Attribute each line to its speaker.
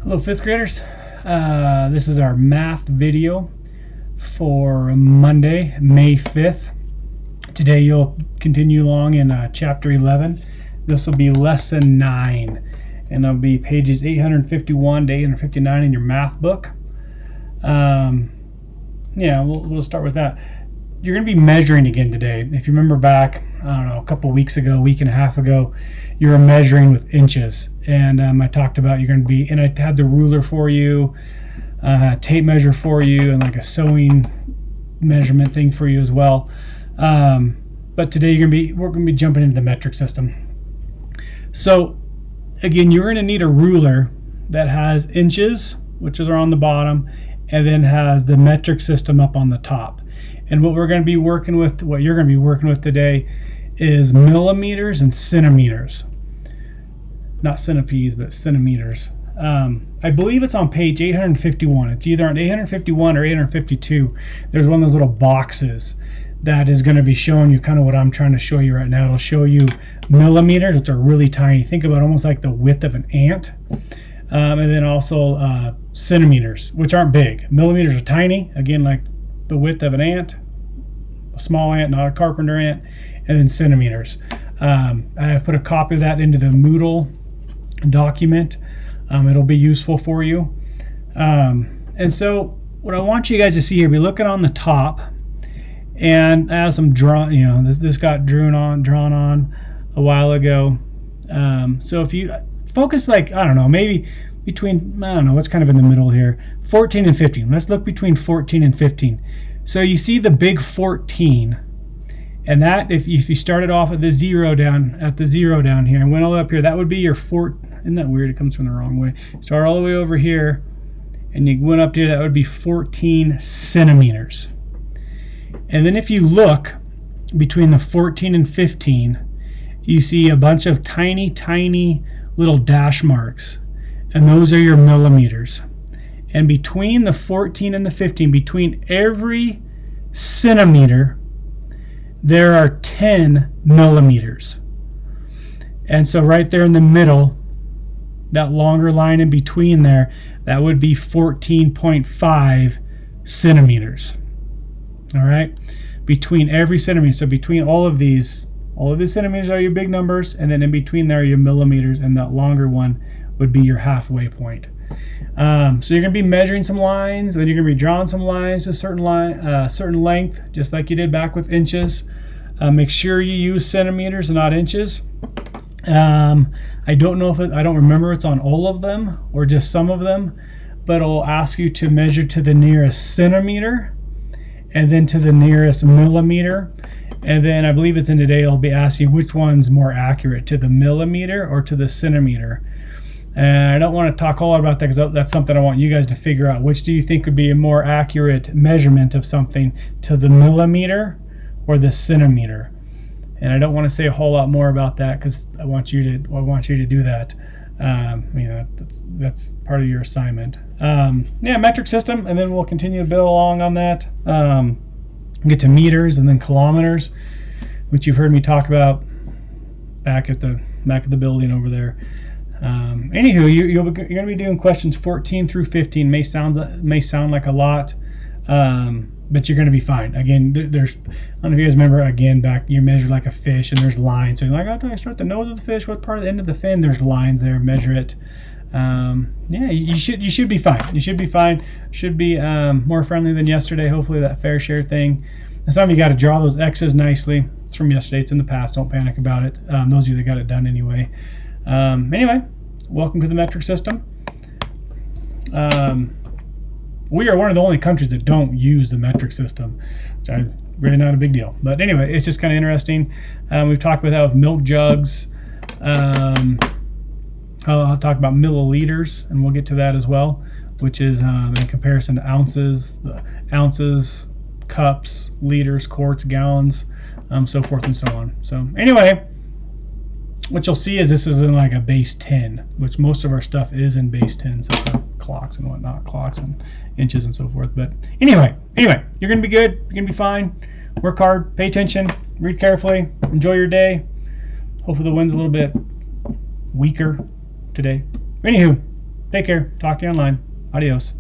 Speaker 1: Hello, fifth graders. This is our math video for Monday, May 5th. Today you'll continue along in chapter 11. This will be lesson 9, and it'll be pages 851 to 859 in your math book. We'll start with that. You're going to be measuring again today. If you remember back, a couple weeks ago, week and a half ago, you were measuring with inches. And I talked about you're going to be, and I had the ruler for you, tape measure for you, and like a sewing measurement thing for you as well. But today we're going to be jumping into the metric system. So again, you're going to need a ruler that has inches, which are on the bottom, and then has the metric system up on the top. And what you're going to be working with today is millimeters and centimeters. Not centipedes, but centimeters. I believe it's on page 851. It's either on 851 or 852. There's one of those little boxes that is going to be showing you kind of what I'm trying to show you right now. It'll show you millimeters, which are really tiny. Think about almost like the width of an ant. And then also centimeters, which aren't big. Millimeters are tiny, again, like the width of an ant, a small ant, not a carpenter ant, and then centimeters. I have put a copy of that into the Moodle document. It'll be useful for you. And so what I want you guys to see here, be looking on the top, and as I'm drawing, this got drawn on a while ago. So if you focus maybe between, what's kind of in the middle here, 14 and 15. Let's look between 14 and 15. So you see the big 14, and that, if you started off at the zero down here and went all the way up here, that would be your isn't that weird? It comes from the wrong way. Start all the way over here, and you went up here, that would be 14 centimeters. And then if you look between the 14 and 15, you see a bunch of tiny, tiny little dash marks, and those are your millimeters. And between the 14 and the 15, between every centimeter, there are 10 millimeters. And so right there in the middle, that longer line in between there, that would be 14.5 centimeters. All right? Between every centimeter. So between all of the centimeters are your big numbers, and then in between there are your millimeters, and that longer one would be your halfway point. So you're going to be measuring some lines, then you're going to be drawing some lines to a certain length, just like you did back with inches. Make sure you use centimeters and not inches. I don't remember if it's on all of them or just some of them, but it'll ask you to measure to the nearest centimeter and then to the nearest millimeter. And then I believe it's in today, it'll be asking which one's more accurate, to the millimeter or to the centimeter. And I don't want to talk a lot about that because that's something I want you guys to figure out. Which do you think would be a more accurate measurement of something, to the millimeter or the centimeter? And I don't want to say a whole lot more about that because I want you to do that. That's part of your assignment. Metric system, and then we'll continue to build along on that. Get to meters and then kilometers, which you've heard me talk about back at the building over there. You're going to be doing questions 14 through 15. May sound like a lot, but you're going to be fine. Again, I don't know if you guys remember, again, back, you measure like a fish, and there's lines. So you're like, do I start the nose of the fish? What part of the end of the fin? There's lines there. Measure it. You should be fine. You should be fine. Should be more friendly than yesterday. Hopefully that fair share thing. And some of you got to draw those X's nicely. It's from yesterday. It's in the past. Don't panic about it. Those of you that got it done anyway. Welcome to the metric system. We are one of the only countries that don't use the metric system, which is really not a big deal. But anyway, it's just kind of interesting. We've talked about that with milk jugs. I'll talk about milliliters, and we'll get to that as well, which is in comparison to ounces, cups, liters, quarts, gallons, so forth and so on. So anyway, what you'll see is this is in like a base 10, which most of our stuff is in base 10, so clocks and whatnot, clocks and inches and so forth. But anyway, you're going to be good. You're going to be fine. Work hard. Pay attention. Read carefully. Enjoy your day. Hopefully the wind's a little bit weaker today. Anywho, Take care. Talk to you online. Adios.